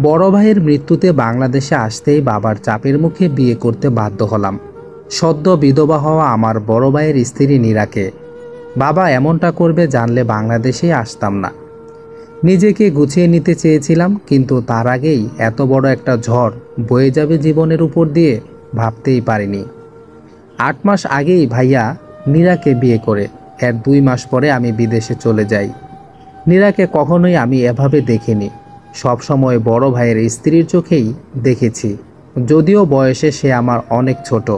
বড় ভাইয়ের মৃত্যুতে বাংলাদেশে আসতেই বাবার চাপের মুখে বিয়ে করতে বাধ্য হলাম। সদ্য বিধবা হওয়া আমার বড় ভাইয়ের স্ত্রী নীরাকে। বাবা এমনটা করবে জানলে বাংলাদেশেই আসতাম না। নিজেকে গুছিয়ে নিতে চেয়েছিলাম, কিন্তু তার আগেই এত বড় একটা ঝড় বয়ে যাবে জীবনের উপর দিয়ে ভাবতেই পারিনি। ৮ মাস আগেই ভাইয়া নীরাকে বিয়ে করে এর ২ মাস পরে আমি বিদেশে চলে যাই। নীরাকে কখনোই আমি এভাবে দেখিনি। সবসময় বড় ভাইয়ের স্ত্রীর চোখেই দেখেছি, যদিও বয়সে সে আমার অনেক ছোট,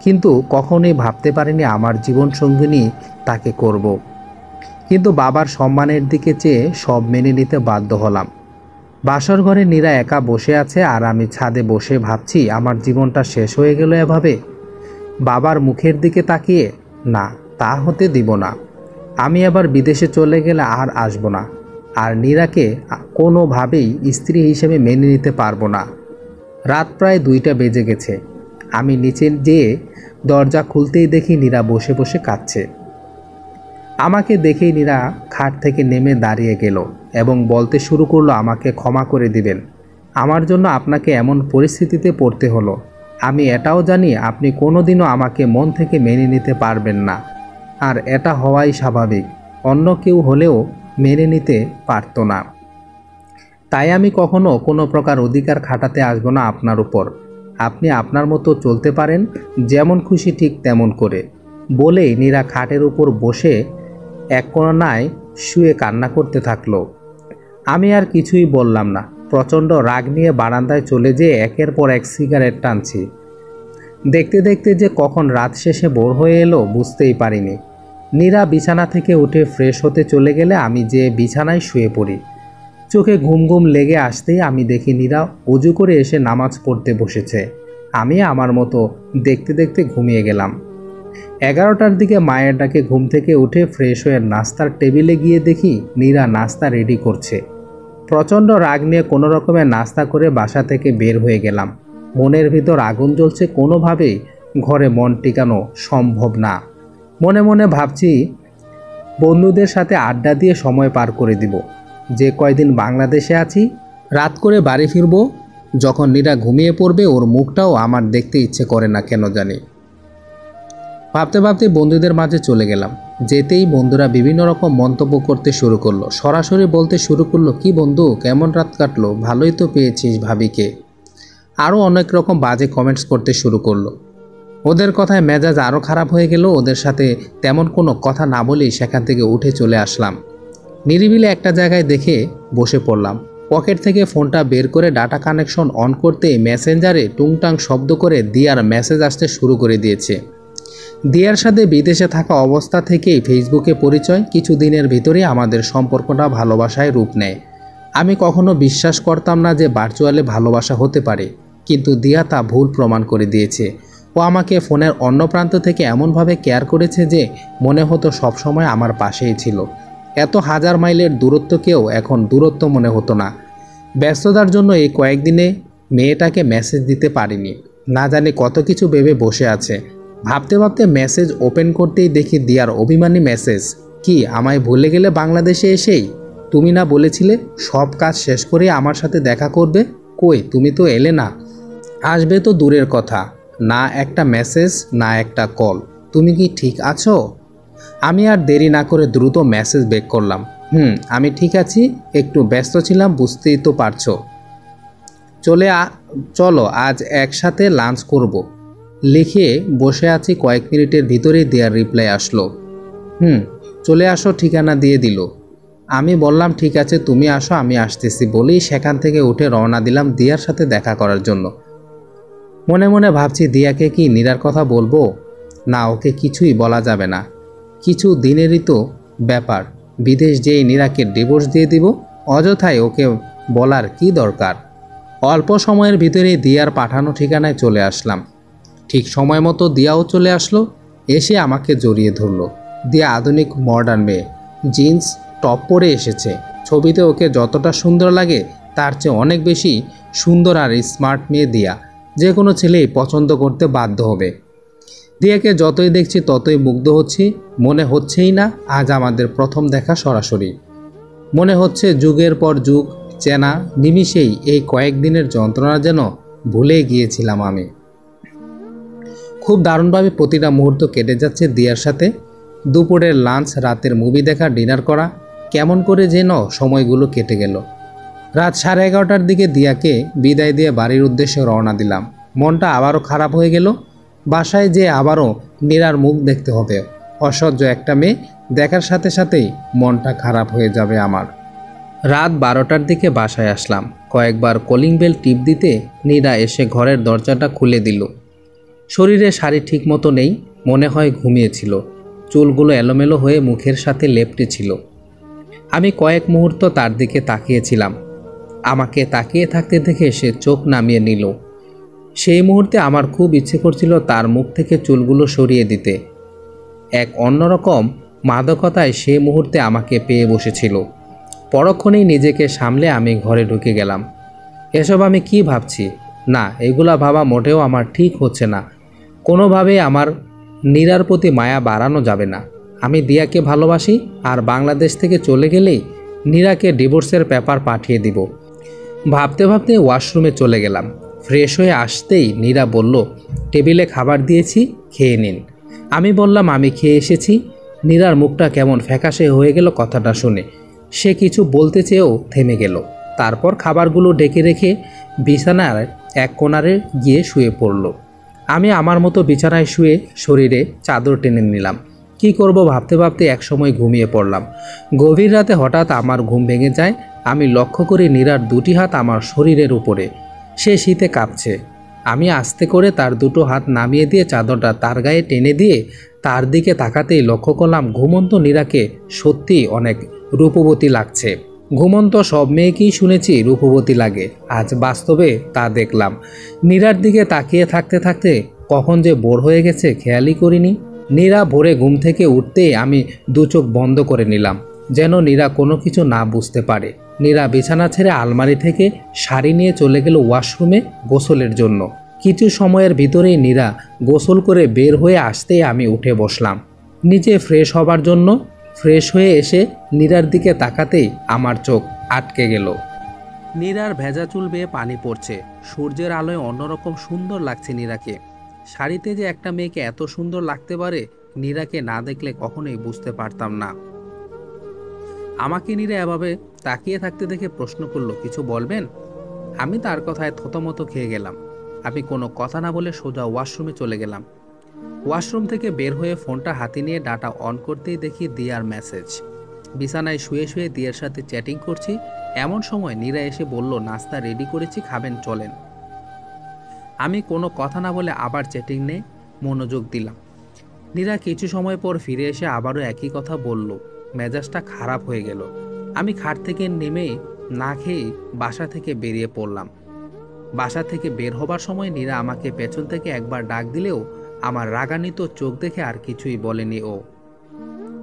কিন্তু কখনোই ভাবতে পারিনি আমার জীবনসঙ্গিনী তাকে করব। কিন্তু বাবার সম্মানের দিকে চেয়ে সব মেনে নিতে বাধ্য হলাম। বাসর ঘরে নীরা একা বসে আছে আর আমি ছাদে বসে ভাবছি আমার জীবনটা শেষ হয়ে গেল এভাবে। বাবার মুখের দিকে তাকিয়ে, না, তা হতে দিব না। আমি আবার বিদেশে চলে গেলে আর আসব না, আর নীরাকে কোনোভাবেই স্ত্রী হিসেবে মেনে নিতে পারবো না। রাত প্রায় ২টা বেজে গেছে। আমি নিচে যেয়ে দরজা খুলতেই দেখি নীরা বসে বসে কাঁদছে। আমাকে দেখেই নীরা খাট থেকে নেমে দাঁড়িয়ে গেল এবং বলতে শুরু করলো, আমাকে ক্ষমা করে দিবেন, আমার জন্য আপনাকে এমন পরিস্থিতিতে পড়তে হলো। আমি এটাও জানি আপনি কোনোদিনও আমাকে মন থেকে মেনে নিতে পারবেন না, আর এটা হওয়াই স্বাভাবিক। অন্য কেউ হলেও মেনে নিতে পারতো না। তাই আমি কখনো কোনো প্রকার অধিকার খাটাতে আসবো না আপনার উপর। আপনি আপনার মতো চলতে পারেন, যেমন খুশি ঠিক তেমন করে। বলেই নীরা খাটের উপর বসে এক কোণায় শুয়ে কান্না করতে থাকলো। আমি আর কিছুই বললাম না। প্রচণ্ড রাগ নিয়ে বারান্দায় চলে যেয়ে একের পর এক সিগারেট টানছি। দেখতে দেখতে যে কখন রাত শেষে ভোর হয়ে এলো বুঝতেই পারিনি। নীরা বিছানা থেকে উঠে ফ্রেশ হতে চলে গেলে আমি যে বিছানায় শুয়ে পড়ি। চোখে ঘুম ঘুম লেগে আসতেই আমি দেখি নীরা অজু করে এসে নামাজ পড়তে বসেছে। আমি আমার মতো দেখতে দেখতে ঘুমিয়ে গেলাম। 11টার দিকে মায়ের ডাকে ঘুম থেকে উঠে ফ্রেশ হয়ে নাস্তার টেবিলে গিয়ে দেখি নীরা নাস্তা রেডি করছে। প্রচণ্ড রাগ নিয়ে কোনো রকমে নাস্তা করে বাসা থেকে বের হয়ে গেলাম। মনের ভিতর আগুন জ্বলছে, কোনোভাবেই ঘরে মন টিকানো সম্ভব না। মনে মনে ভাবছি বন্ধুদের সাথে আড্ডা দিয়ে সময় পার করে দিব। যে কয়দিন বাংলাদেশে আছি রাত করে বাড়ি ফিরব। যখন নীরা ঘুমিয়ে পড়বে ওর মুখটাও আমার দেখতে ইচ্ছে করে না কেন জানি। ভাবতে ভাবতে বন্ধুদের মাঝে চলে গেলাম। যেতেই বন্ধুরা বিভিন্ন রকম মন্তব্য করতে শুরু করলো। সরাসরি বলতে শুরু করলো, কি বন্ধু, কেমন রাত কাটলো, ভালোই তো পেয়েছিস ভাবিকে। আরও অনেক রকম বাজে কমেন্টস করতে শুরু করলো। ওদের কথায় মেজাজ আরও খারাপ হয়ে গেল। ওদের সাথে তেমন কোনো কথা না বলেই সেখান থেকে উঠে চলে আসলাম। নিরিবিলি একটা জায়গায় দেখে বসে পড়লাম। পকেট থেকে ফোনটা বের করে ডাটা কানেকশন অন করতে মেসেঞ্জারে টুংটাং শব্দ করে দিয়ার মেসেজ আসতে শুরু করে দিয়েছে। দিয়ার সাথে বিদেশে থাকা অবস্থা থেকেই ফেসবুকে পরিচয়। কিছু দিনের ভিতরেই আমাদের সম্পর্কটা ভালোবাসায় রূপ নেয়। আমি কখনো বিশ্বাস করতাম না যে ভার্চুয়ালে ভালোবাসা হতে পারে, কিন্তু দিয়া তা ভুল প্রমাণ করে দিয়েছে। ও আমাকে ফোনের অন্য প্রান্ত থেকে এমনভাবে কেয়ার করেছে যে মনে হতো সবসময় আমার পাশেই ছিল। এত হাজার মাইলের দূরত্বকেও এখন দূরত্ব মনে হতো না। ব্যস্ততার জন্য এই কয়েকদিনে মেয়েটাকে মেসেজ দিতে পারিনি। না জানি কত কিছু ভেবে বসে আছে। ভাবতে ভাবতে মেসেজ ওপেন করতেই দেখি দিয়ার অভিমানী মেসেজ। কি, আমায় ভুলে গেলে বাংলাদেশে এসেই? তুমি না বলেছিলে সব কাজ শেষ করে আমার সাথে দেখা করবে? কই, তুমি তো এলে না। আসবে তো দূরের কথা, না একটা মেসেজ, না একটা কল। তুমি কি ঠিক আছো? আমি আর দেরি না করে দ্রুত মেসেজ ব্যাক করলাম। আমি ঠিক আছি, একটু ব্যস্ত ছিলাম, বুঝতেই তো পারছো। চলো আজ একসাথে লাঞ্চ করব। লিখে বসে আছি, কয়েক মিনিটের ভিতরেই দেয়ার রিপ্লাই আসলো। চলে আসো, ঠিকানা দিয়ে দিল। আমি বললাম ঠিক আছে, তুমি আসো, আমি আসতেছি বলেই সেখান থেকে উঠে রওনা দিলাম দিয়ার সাথে দেখা করার জন্য। মনে মনে ভাবছি, দিয়াকে কি নীরার কথা বলবো? না, ওকে কিছুই বলা যাবে না। কিছু দিনেরই তো ব্যাপার। বিদেশ যেয়ে নীরাকে ডিভোর্স দিয়ে দিব। অযথায় ওকে বলার কি দরকার। অল্প সময়ের ভিতরেই দিয়ার পাঠানো ঠিকানায় চলে আসলাম। ঠিক সময় মতো দিয়াও চলে আসলো। এসে আমাকে জড়িয়ে ধরলো। দিয়া আধুনিক মডার্ন মেয়ে, জিন্স টপ পরে এসেছে। ছবিতে ওকে যতটা সুন্দর লাগে তার চেয়ে অনেক বেশি সুন্দর আর স্মার্ট মেয়ে দিয়া। যে কোনো ছেলেই পছন্দ করতে বাধ্য হবে। দিয়াকে যতই দেখছি ততই মুগ্ধ হচ্ছি। মনে হচ্ছেই না আজ আমাদের প্রথম দেখা সরাসরি। মনে হচ্ছে যুগের পর যুগ চেনা নিমিষেই এই কয়েকদিনের যন্ত্রণা যেন ভুলে গিয়েছিলাম আমি। খুব দারুণভাবে প্রতিটা মুহূর্ত কেটে যাচ্ছে দিয়ার সাথে। দুপুরের লাঞ্চ, রাতের মুভি দেখা, ডিনার করা, কেমন করে যেন সময়গুলো কেটে গেল। রাত 11:30টার দিকে দিয়াকে বিদায় দিয়ে বাড়ির উদ্দেশ্যে রওনা দিলাম। মনটা আবারও খারাপ হয়ে গেল। বাসায় যেয়ে আবারও নীরার মুখ দেখতে হবে। অসহ্য একটা মেয়ে দেখার সাথে সাথেই মনটা খারাপ হয়ে যাবে আমার। রাত 12টার দিকে বাসায় আসলাম। কয়েকবার কলিং বেল টিপ দিতে নীরা এসে ঘরের দরজাটা খুলে দিল। শরীরে শাড়ি ঠিকমতো নেই, মনে হয় ঘুমিয়েছিল। চুলগুলো এলোমেলো হয়ে মুখের সাথে লেপ্টে ছিল। আমি কয়েক মুহূর্ত তার দিকে তাকিয়েছিলাম। আমাকে তাকিয়ে থাকতে দেখে সে চোখ নামিয়ে নিল। সেই মুহূর্তে আমার খুব ইচ্ছে করছিল তার মুখ থেকে চুলগুলো সরিয়ে দিতে। এক অন্যরকম মাদকতায় সে মুহূর্তে আমাকে পেয়ে বসেছিল। পরক্ষণেই নিজেকে সামলে আমি ঘরে ঢুকে গেলাম। এসব আমি কি ভাবছি? না, এগুলা ভাবা মোটেও আমার ঠিক হচ্ছে না। কোনোভাবেই আমার নীরার প্রতি মায়া বাড়ানো যাবে না। আমি দিয়াকে ভালোবাসি, আর বাংলাদেশ থেকে চলে গেলেই নীরাকে ডিভোর্সের পেপার পাঠিয়ে দিব। ভাবতে ভাবতে ওয়াশরুমে চলে গেলাম। ফ্রেশ হয়ে আসতেই নীরা বলল, টেবিলে খাবার দিয়েছি, খেয়ে নিন। আমি বললাম, আমি খেয়ে এসেছি। নীরার মুখটা কেমন ফ্যাকাশে হয়ে গেল কথাটা শুনে। সে কিছু বলতে চেয়েও থেমে গেল। তারপর খাবারগুলো ঢেকে রেখে বিছানার এক কোণারে গিয়ে শুয়ে পড়ল। আমি আমার মতো বিছানায় শুয়ে শরীরে চাদর টেনে নিলাম। কি করব ভাবতে ভাবতে একসময় ঘুমিয়ে পড়লাম। গভীর রাতে হঠাৎ আমার ঘুম ভেঙে যায়। আমি লক্ষ্য করি নীরার দুটি হাত আমার শরীরের উপরে। সে শীতে কাঁপছে। আমি আস্তে করে তার দুটো হাত নামিয়ে দিয়ে চাদরটা তার গায়ে টেনে দিয়ে তার দিকে তাকাতেই লক্ষ্য করলাম ঘুমন্ত নীরাকে সত্যিই অনেক রূপবতী লাগছে। ঘুমন্ত সব মেয়েকেই শুনেছি রূপবতী লাগে, আজ বাস্তবে তা দেখলাম। নীরার দিকে তাকিয়ে থাকতে থাকতে কখন যে বোর হয়ে গেছে খেয়ালই করিনি। নীরা ভোরে ঘুম থেকে উঠতেই আমি দু চোখ বন্ধ করে নিলাম, যেন নীরা কোনো কিছু না বুঝতে পারে। নীরা বিছানা ছেড়ে আলমারি থেকে শাড়ি নিয়ে চলে গেল ওয়াশরুমে গোসলের জন্য। কিছু সময়ের ভিতরেই নীরা গোসল করে বের হয়ে আসতেই আমি উঠে বসলাম নিচে ফ্রেশ হবার জন্য। ফ্রেশ হয়ে এসে নীরার দিকে তাকাতেই আমার চোখ আটকে গেল। নীরার ভেজা চুল বেয়ে পানি পড়ছে। সূর্যের আলোয় অন্যরকম সুন্দর লাগছে নীরাকে। শাড়িতে যে একটা মেয়েকে এত সুন্দর লাগতে পারে, নীরাকে না দেখলে কখনোই বুঝতে পারতাম না। আমাকে নীরা এভাবে তাকিয়ে থাকতে দেখে প্রশ্ন করলো, কিছু বলবেন? আমি তার কথায় থতমত খেয়ে গেলাম। আমি কোনো কথা না বলে সোজা ওয়াশরুমে চলে গেলাম। ওয়াশরুম থেকে বের হয়ে ফোনটা হাতে নিয়ে ডাটা অন করতেই দেখি দিয়ার মেসেজ। বিছানায় শুয়ে শুয়ে দিয়ার সাথে চ্যাটিং করছি, এমন সময় নীরা এসে বলল, নাস্তা রেডি করেছি, খাবেন, চলেন। আমি কোনো কথা না বলে আবার চ্যাটিং নিয়ে মনোযোগ দিলাম। নীরা কিছু সময় পর ফিরে এসে আবারও একই কথা বলল। মেজাজটা খারাপ হয়ে গেল। আমি খাট থেকে নেমে না খেয়ে বাসা থেকে বেরিয়ে পড়লাম। বাসা থেকে বের হবার সময় নীরা আমাকে পেছন থেকে একবার ডাক দিলেও আমার রাগান্বিত চোখ দেখে আর কিছুই বলেনি ও।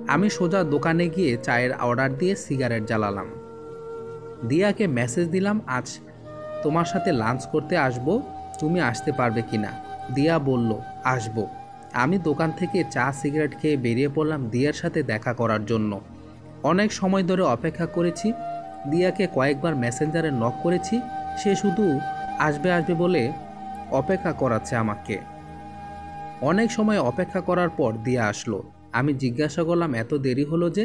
আমি সোজা দোকানে গিয়ে চায়ের অর্ডার দিয়ে সিগারেট জ্বালালাম। দিয়াকে মেসেজ দিলাম, আজ তোমার সাথে লাঞ্চ করতে আসব, তুমি আসতে পারবে কিনা? দিয়া বলল, আসব। আমি দোকান থেকে চা সিগারেট খেয়ে বেরিয়ে পড়লাম দিয়ার সাথে দেখা করার জন্য। অনেক সময় ধরে অপেক্ষা করেছি। দিয়াকে কয়েকবার মেসেঞ্জারে নক করেছি, সে শুধু আসবে আসবে বলে অপেক্ষা করাচ্ছে আমাকে। অনেক সময় অপেক্ষা করার পর দিয়া আসলো। আমি জিজ্ঞাসা করলাম, এত দেরি হলো যে?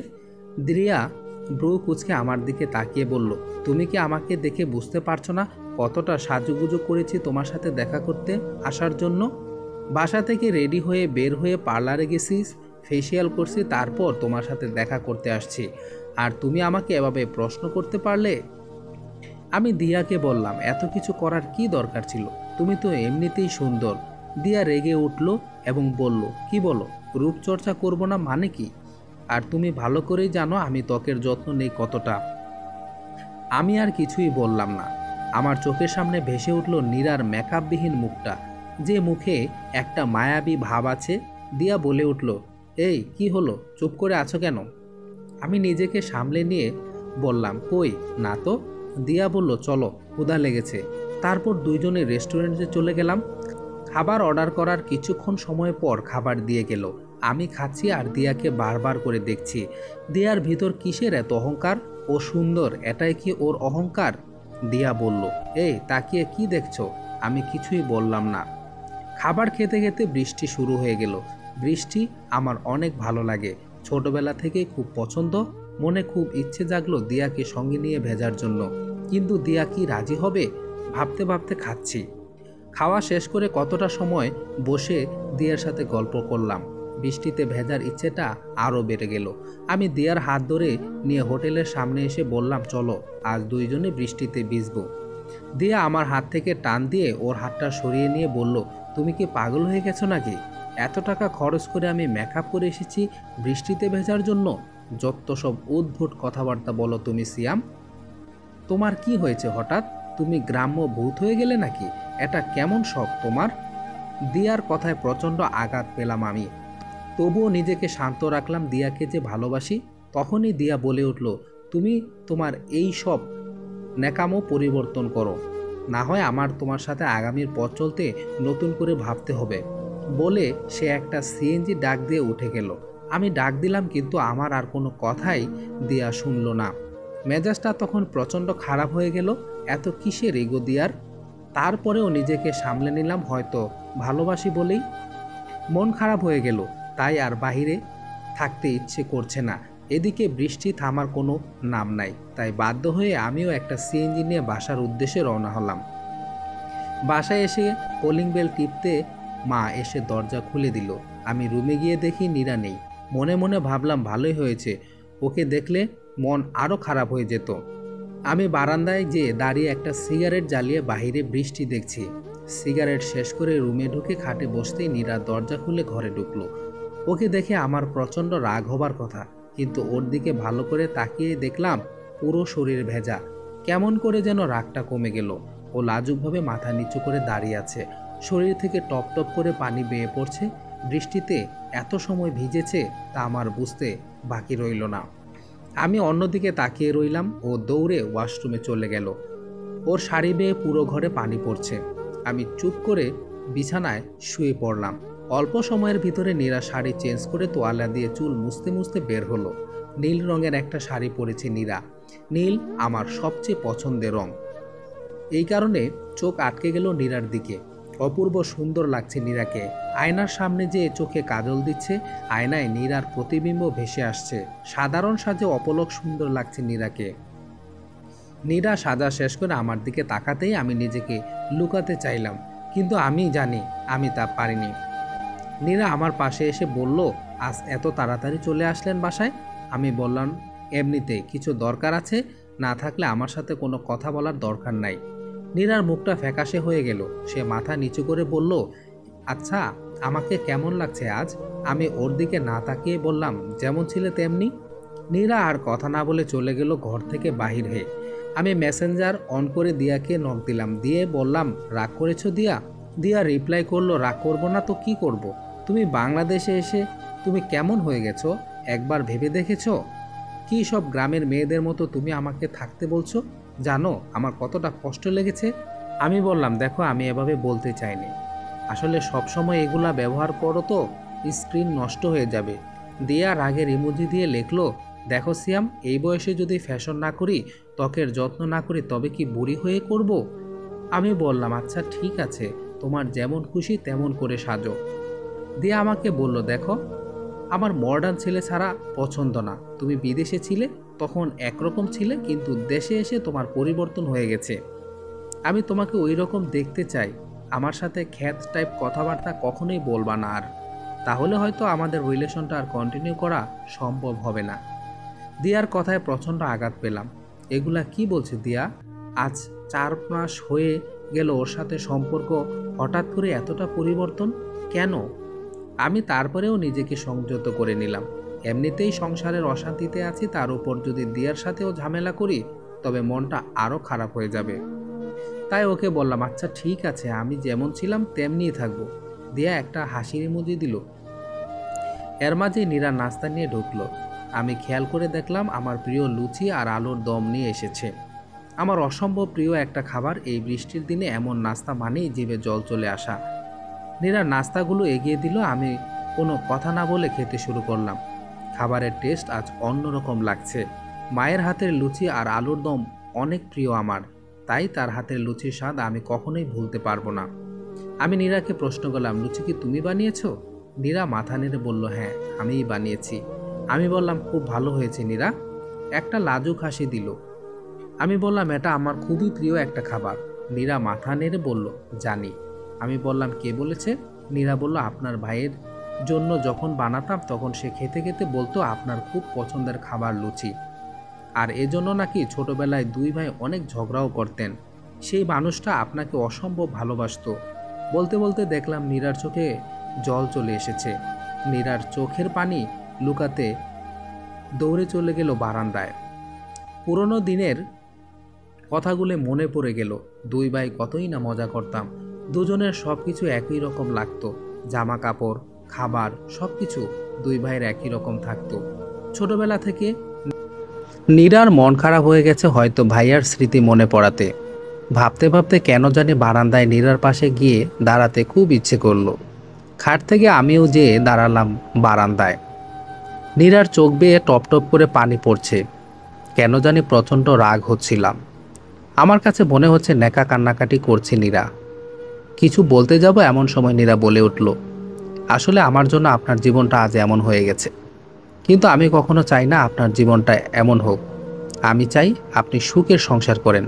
দিয়া ব্রু কুচকে আমার দিকে তাকিয়ে বলল, তুমি কি আমাকে দেখে বুঝতে পারছো না কতটা সাজুগুজু করেছি তোমার সাথে দেখা করতে আসার জন্য? বাসা থেকে রেডি হয়ে বের হয়ে পার্লারে গেছি, ফেসিয়াল করছি, তারপর তোমার সাথে দেখা করতে আসছি, আর তুমি আমাকে এভাবে প্রশ্ন করতে পারলে? আমি দিয়াকে বললাম, এত কিছু করার কি দরকার ছিল? তুমি তো এমনিতেই সুন্দর। দিয়া রেগে উঠল এবং বলল, কি বলো? রূপচর্চা করব না মানে কি? আর তুমি ভালো করেই জানো আমি ত্বকের যত্ন নেই কতটা। আমি আর কিছুই বললাম না। আমার চোখের সামনে ভেসে উঠল নীরার মেকআপবিহীন মুখটা, যে মুখে একটা মায়াবী ভাব আছে। দিয়া বলে উঠল, এই কি হলো, চুপ করে আছো কেন? আমি নিজেকে সামলে নিয়ে বললাম, কই না তো। দিয়া বলল, চলো, ক্ষুধা লেগেছে। তারপর দুইজনে রেস্টুরেন্টে চলে গেলাম। খাবার অর্ডার করার কিছুক্ষণ সময় পর খাবার দিয়ে গেল। আমি খাচ্ছি আর দিয়াকে বারবার করে দেখছি। দিয়ার ভিতর কিসের এত অহংকার? ও সুন্দর, এটাই কি ওর অহংকার? দিয়া বলল, এই তাকিয়ে কি দেখছো? আমি কিছুই বললাম না। খাবার খেতে খেতে বৃষ্টি শুরু হয়ে গেল। বৃষ্টি আমার অনেক ভালো লাগে, ছোটবেলা থেকেই খুব পছন্দ। মনে খুব ইচ্ছে জাগলো দিয়াকে সঙ্গে নিয়ে ভেজার জন্য, কিন্তু দিয়া কি রাজি হবে? ভাবতে ভাবতে খাচ্ছি। খাওয়া শেষ করে কতটা সময় বসে দিয়ার সাথে গল্প করলাম। বৃষ্টিতে ভেজার ইচ্ছেটা আরও বেড়ে গেল। আমি দিয়ার হাত ধরে নিয়ে হোটেলের সামনে এসে বললাম, চলো আজ দুইজনে বৃষ্টিতে ভিজবো। দিয়া আমার হাত থেকে টান দিয়ে ওর হাতটা সরিয়ে নিয়ে বলল, তুমি কি পাগল হয়ে গেছো নাকি? এত টাকা খরচ করে আমি মেকআপ করে এসেছি বৃষ্টিতে ভেজার জন্য? যত সব উদ্ভট কথাবার্তা বলো তুমি সিয়াম। তোমার কি হয়েছে হঠাৎ? তুমি গ্রাম্য ভূত হয়ে গেলে নাকি? এটা কেমন শখ তোমার? দিয়ার কথায় প্রচণ্ড আঘাত পেলাম আমি। তবুও নিজেকে শান্ত রাখলাম, দিয়াকে যে ভালোবাসি। তখনই দিয়া বলে উঠল, তুমি তোমার এই সব ন্যাকামো পরিবর্তন করো, না হয় আমার তোমার সাথে আগামীর পথ চলতে নতুন করে ভাবতে হবে। বলে সে একটা সিএনজি ডাক দিয়ে উঠে গেল। আমি ডাক দিলাম, কিন্তু আমার আর কোনো কথাই দিয়া শুনল না। মেজাজটা তখন প্রচণ্ড খারাপ হয়ে গেল। এত কিসের এগো দিয়ার? তারপরেও নিজেকে সামলে নিলাম, হয়তো ভালোবাসি বলেই। মন খারাপ হয়ে গেল, তাই আর বাহিরে থাকতে ইচ্ছে করছে না। এদিকে বৃষ্টি থামার কোনো নাম নাই, তাই বাধ্য হয়ে আমিও একটা সিএনজি নিয়ে বাসার উদ্দেশ্যে রওনা হলাম। বাসায় এসে কলিং বেল টিপতে মা এসে দরজা খুলে দিল। আমি রুমে গিয়ে দেখি নীরা নেই। মনে মনে ভাবলাম, ভালোই হয়েছে, ওকে দেখলে মন আরও খারাপ হয়ে যেত। আমি বারান্দায় যেয়ে দাঁড়িয়ে একটা সিগারেট জ্বালিয়ে বাহিরে বৃষ্টি দেখছি। সিগারেট শেষ করে রুমে ঢুকে খাটে বসতেই নীরা দরজা খুলে ঘরে ঢুকলো। ওকে দেখে আমার প্রচণ্ড রাগ হবার কথা, কিন্তু ওর দিকে ভালো করে তাকিয়ে দেখলাম পুরো শরীর ভেজা। কেমন করে যেন রাগটা কমে গেল। ও লাজুকভাবে মাথা নিচু করে দাঁড়িয়ে আছে, শরীর থেকে টপ টপ করে পানি বেয়ে পড়ছে। বৃষ্টিতে এত সময় ভিজেছে তা আমার বুঝতে বাকি রইল না। আমি অন্যদিকে তাকিয়ে রইলাম। ও দৌড়ে ওয়াশরুমে চলে গেল। ওর শাড়ি বেয়ে পুরো ঘরে পানি পড়ছে। আমি চুপ করে বিছানায় শুয়ে পড়লাম। অল্প সময়ের ভিতরে নীরা শাড়ি চেঞ্জ করে তোয়ালা দিয়ে চুল মুছতে মুছতে বের হলো। নীল রঙের একটা শাড়ি পরেছে নীরা। নীল আমার সবচেয়ে পছন্দের রং। এই কারণে চোখ আটকে গেল নীরার দিকে। অপূর্ব সুন্দর লাগছে নীরাকে। আয়নার সামনে যে চোখে কাজল দিচ্ছে, আয়নায় নীরার প্রতিবিম্ব ভেসে আসছে। সাধারণ সাজে অপলক সুন্দর লাগছে নীরাকে। নীরা সাজা শেষ করে আমার দিকে তাকাতেই আমি নিজেকে লুকাতে চাইলাম, কিন্তু আমি জানি আমি তা পারিনি। নীরা আমার পাশে এসে বলল, আজ এত তাড়াতাড়ি চলে আসলেন বাসায়? আমি বললাম, এমনিতে কিছু দরকার আছে, না থাকলে আমার সাথে কোনো কথা বলার দরকার নাই। নীরার মুখটা ফ্যাকাশে হয়ে গেল। সে মাথা নিচু করে বলল, আচ্ছা আমাকে কেমন লাগছে আজ? আমি ওর দিকে না তাকিয়ে বললাম, যেমন ছিলে তেমনি। নীরা আর কথা না বলে চলে গেল ঘর থেকে বাহির হয়ে। আমি মেসেঞ্জার অন করে দিয়াকে নক দিলাম, দিয়ে বললাম, রাগ করেছো দিয়া? দিয়া রিপ্লাই করলো, রাগ করবো না তো কি করব। তুমি বাংলাদেশে এসে তুমি কেমন হয়ে গেছো একবার ভেবে দেখেছো? কি সব গ্রামের মেয়েদের মতো তুমি আমাকে থাকতে বলছো? জানো আমার কতটা কষ্ট লেগেছে? আমি বললাম, দেখো আমি এভাবে বলতে চাইনি, আসলে সবসময় এগুলা ব্যবহার করো তো স্ক্রিন নষ্ট হয়ে যাবে। দিয়া রাগের ইমোজি দিয়ে লেখলো, দেখো সিয়াম, এই বয়সে যদি ফ্যাশন না করি, ত্বকের যত্ন না করি, তবে কি বুড়ি হয়ে করব? আমি বললাম, আচ্ছা ঠিক আছে, তোমার যেমন খুশি তেমন করে সাজো। দিয়া আমাকে বলল, দেখো আমার মডার্ন ছেলে ছাড়া পছন্দ না। তুমি বিদেশে ছিলে তখন একরকম ছিলে, কিন্তু দেশে এসে তোমার পরিবর্তন হয়ে গেছে। আমি তোমাকে ওই রকম দেখতে চাই। আমার সাথে খ্যাত টাইপ কথাবার্তা কখনোই বলবা না আর, তাহলে হয়তো আমাদের রিলেশনটা আর কন্টিনিউ করা সম্ভব হবে না। দিয়ার কথায় প্রচণ্ড আঘাত পেলাম। এগুলা কি বলছে দিয়া? আজ 4 মাস হয়ে গেল ওর সাথে সম্পর্ক, হঠাৎ করে এতটা পরিবর্তন কেন? আমি তারপরেও নিজেকে সংযত করে নিলাম। এমনিতেই সংসারের অশান্তিতে আছি, তার উপর যদি দিয়ার সাথেও ঝামেলা করি তবে মনটা আরও খারাপ হয়ে যাবে। তাই ওকে বললাম, আচ্ছা ঠিক আছে, আমি যেমন ছিলাম তেমনিই থাকবো। দিয়া একটা হাসির ইমোজি দিল। এর মাঝে নীরা নাস্তা নিয়ে ঢুকলো। আমি খেয়াল করে দেখলাম আমার প্রিয় লুচি আর আলুর দম নিয়ে এসেছে। আমার অসম্ভব প্রিয় একটা খাবার। এই বৃষ্টির দিনে এমন নাস্তা মানেই জিভে জল চলে আসা। নীরা নাস্তাগুলো এগিয়ে দিল। আমি কোনো কথা না বলে খেতে শুরু করলাম। খাবারের টেস্ট আজ অন্যরকম লাগছে। মায়ের হাতের লুচি আর আলুর দম অনেক প্রিয় আমার, তাই তার হাতের লুচির স্বাদ আমি কখনোই ভুলতে পারবো না। আমি নীরাকে প্রশ্ন করলাম, লুচি কি তুমি বানিয়েছো? নীরা মাথা নেড়ে বলল, হ্যাঁ আমিই বানিয়েছি। আমি বললাম, খুব ভালো হয়েছে নীরা। একটা লাজুক হাসি দিল। আমি বললাম, এটা আমার খুবই প্রিয় একটা খাবার। নীরা মাথা নেড়ে বলল, জানি। আমি বললাম, কে বলেছে? নীরা বলল, আপনার ভাইয়ের জন্য যখন বানাতাম তখন সে খেতে খেতে বলতো আপনার খুব পছন্দের খাবার লুচি, আর এজন্য নাকি ছোটবেলায় দুই ভাই অনেক ঝগড়াও করতেন। সেই মানুষটা আপনাকে অসম্ভব ভালোবাসতো। বলতে বলতে দেখলাম নীরার চোখে জল চলে এসেছে। নীরার চোখের পানি লুকাতে দৌড়ে চলে গেল বারান্দায়। পুরনো দিনের কথাগুলো মনে পড়ে গেল। দুই ভাই কতই না মজা করতাম। দুজনের সব কিছু একই রকম লাগতো। জামা কাপড়, খাবার, সব কিছু দুই ভাইয়ের একই রকম থাকতো। ছোটবেলা থেকে নীরার মন খারাপ হয়ে গেছে হয়তো ভাইয়ার স্মৃতি মনে পড়াতে। ভাবতে ভাবতে কেন জানি বারান্দায় নীরার পাশে গিয়ে দাঁড়াতে খুব ইচ্ছে করলো। খাট থেকে আমিও যেয়ে দাঁড়ালাম বারান্দায়। নীরার চোখ বেয়ে টপ টপ করে পানি পড়ছে। কেন জানি প্রচণ্ড রাগ হচ্ছিলাম। আমার কাছে মনে হচ্ছে নেকা কান্নাকাটি করছে নীরা। কিছু বলতে যাব এমন সময় নীরা বলে উঠল, আসলে আমার জন্য আপনার জীবনটা আজ এমন হয়ে গেছে, কিন্তু আমি কখনো চাই না আপনার জীবনটা এমন হোক। আমি চাই আপনি সুখের সংসার করেন।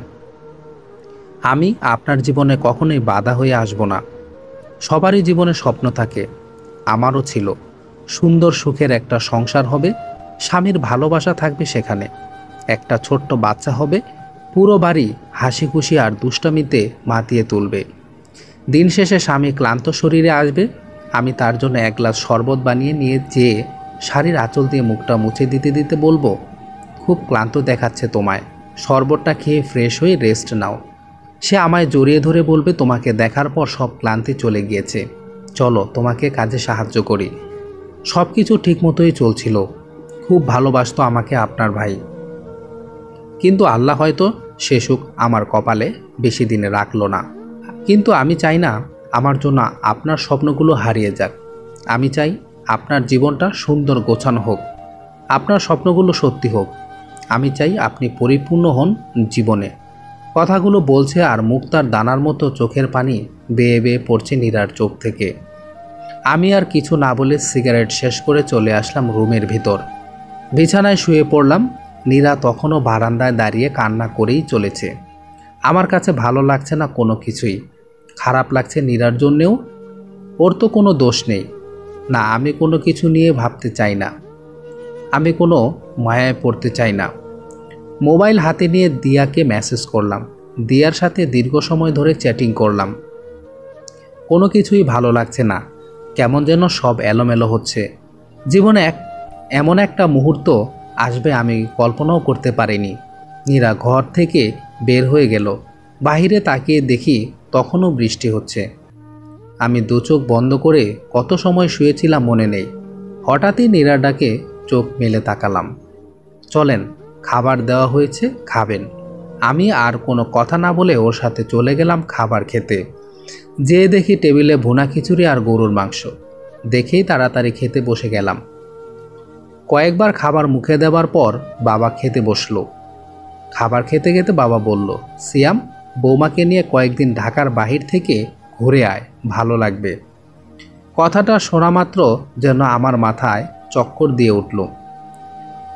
আমি আপনার জীবনে কখনোই বাধা হয়ে আসব না। সবারই জীবনে স্বপ্ন থাকে, আমারও ছিল। সুন্দর সুখের একটা সংসার হবে, স্বামীর ভালোবাসা থাকবে সেখানে, একটা ছোট্ট বাচ্চা হবে, পুরো বাড়ি হাসি খুশি আর দুষ্টামিতে মাতিয়ে তুলবে। দিন শেষে স্বামী ক্লান্ত শরীরে আসবে, আমি তার জন্য এক গ্লাস শরবত বানিয়ে নিয়ে যেয়ে শাড়ির আঁচল দিয়ে মুখটা মুছে দিতে দিতে বলবো, খুব ক্লান্ত দেখাচ্ছে তোমায়, শরবতটা খেয়ে ফ্রেশ হয়ে রেস্ট নাও। সে আমায় জড়িয়ে ধরে বলবে, তোমাকে দেখার পর সব ক্লান্তি চলে গিয়েছে, চলো তোমাকে কাজে সাহায্য করি। সব কিছু ঠিকমতোই চলছিল। খুব ভালোবাসতো আমাকে আপনার ভাই। কিন্তু আল্লাহ হয়তো সে সুখ আমার কপালে বেশি দিনে রাখলো না। কিন্তু আমি চাই না আমার জন্য আপনার স্বপ্নগুলো হারিয়ে যাক। আমি চাই আপনার জীবনটা সুন্দর গোছানো হোক, আপনার স্বপ্নগুলো সত্যি হোক। আমি চাই আপনি পরিপূর্ণ হন জীবনে। কথাগুলো বলছে আর মুক্তার দানার মতো চোখের পানি বেয়ে বেয়ে পড়ছে নীরার চোখ থেকে। আমি আর কিছু না বলে সিগারেট শেষ করে চলে আসলাম রুমের ভিতর। বিছানায় শুয়ে পড়লাম। নীরা তখনও বারান্দায় দাঁড়িয়ে কান্না করেই চলেছে। আমার কাছে ভালো লাগছে না কোনো কিছুই। খারাপ লাগছে নীরার জন্যেও। ওর তো কোনো দোষ নেই। না, আমি কোনো কিছু নিয়ে ভাবতে চাই না, আমি কোনো মায়ায় পড়তে চাই না। মোবাইল হাতে নিয়ে দিয়াকে মেসেজ করলাম। দিয়ার সাথে দীর্ঘ সময় ধরে চ্যাটিং করলাম। কোনো কিছুই ভালো লাগছে না, কেমন যেন সব এলোমেলো হচ্ছে। জীবনে এমন একটা মুহূর্ত আসবে আমি কল্পনাও করতে পারিনি। নীরা ঘর থেকে বের হয়ে গেল। বাহিরে তাকিয়ে দেখি তখনও বৃষ্টি হচ্ছে। আমি দু চোখ বন্ধ করে কত সময় শুয়েছিলাম মনে নেই। হঠাৎই নীরার ডাকে চোখ মেলে তাকালাম। চলেন, খাবার দেওয়া হয়েছে, খাবেন। আমি আর কোনো কথা না বলে ওর সাথে চলে গেলাম খাবার খেতে। যেয়ে দেখি টেবিলে ভুনা খিচুড়ি আর গরুর মাংস। দেখেই তাড়াতাড়ি খেতে বসে গেলাম। কয়েকবার খাবার মুখে দেওয়ার পর বাবা খেতে বসলো। খাবার খেতে খেতে বাবা বলল, সিয়াম, বৌমাকে নিয়ে কয়েকদিন ঢাকার বাহির থেকে ঘুরে আয়, ভালো লাগবে। কথাটা শোনা মাত্র যেন আমার মাথায় চক্কর দিয়ে উঠল।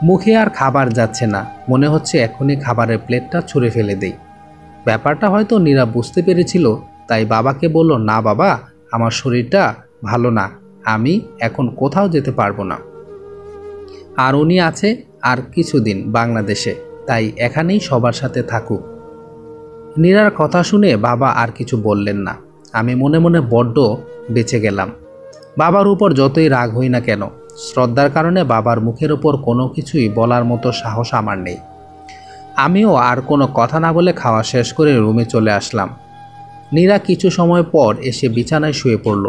মুখে আর খাবার যাচ্ছে না, মনে হচ্ছে এখনই খাবারের প্লেটটা ছুঁড়ে ফেলে দেই। ব্যাপারটা হয়তো নীরা বুঝতে পেরেছিল, তাই বাবাকে বলল, না বাবা, আমার শরীরটা ভালো না, আমি এখন কোথাও যেতে পারবো না। আর উনি আছে আর কিছুদিন বাংলাদেশে, তাই এখানেই সবার সাথে থাকুক। নীরার কথা শুনে বাবা আর কিছু বললেন না। আমি মনে মনে বড্ড বেঁচে গেলাম। বাবার উপর যতই রাগ হই না কেন, শ্রদ্ধার কারণে বাবার মুখের উপর কোনো কিছুই বলার মতো সাহস আমার নেই। আমিও আর কোনো কথা না বলে খাওয়া শেষ করে রুমে চলে আসলাম। নীরা কিছু সময় পর এসে বিছানায় শুয়ে পড়ল।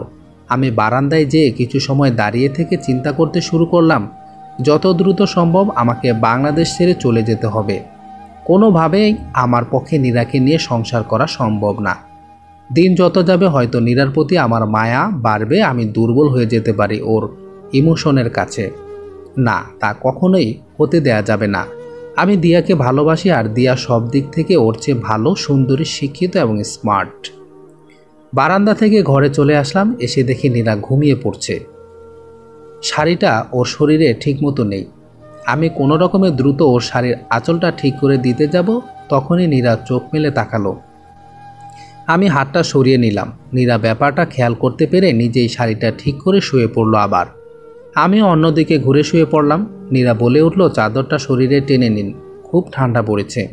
আমি বারান্দায় যেয়ে কিছু সময় দাঁড়িয়ে থেকে চিন্তা করতে শুরু করলাম, যত দ্রুত সম্ভব আমাকে বাংলাদেশ ছেড়ে চলে যেতে হবে। কোনোভাবেই আমার পক্ষে নীরাকে নিয়ে সংসার করা সম্ভব না। দিন যত যাবে হয়তো নীরার প্রতি আমার মায়া বাড়বে, আমি দুর্বল হয়ে যেতে পারি ওর ইমোশনের কাছে। না, তা কখনোই হতে দেয়া যাবে না। আমি দিয়াকে ভালোবাসি, আর দিয়া সব দিক থেকে ওর চেয়ে ভালো, সুন্দরী, শিক্ষিত এবং স্মার্ট। বারান্দা থেকে ঘরে চলে আসলাম। এসে দেখি নীরা ঘুমিয়ে পড়ছে। শাড়িটা ওর শরীরে ঠিকমতো নেই। আমি কোনো রকমে দ্রুত ওর শাড়ির আঁচলটা ঠিক করে দিতে যাব, তখনই নীরা চোখ মেলে তাকালো। আমি হাতটা সরিয়ে নিলাম। নীরা ব্যাপারটা খেয়াল করতে পেরে নিজেই শাড়িটা ঠিক করে শুয়ে পড়লো আবার। আমিও অন্যদিকে ঘুরে শুয়ে পড়লাম। নীরা বলে উঠল, চাদরটা শরীরে টেনে নিন, খুব ঠান্ডা পড়েছে।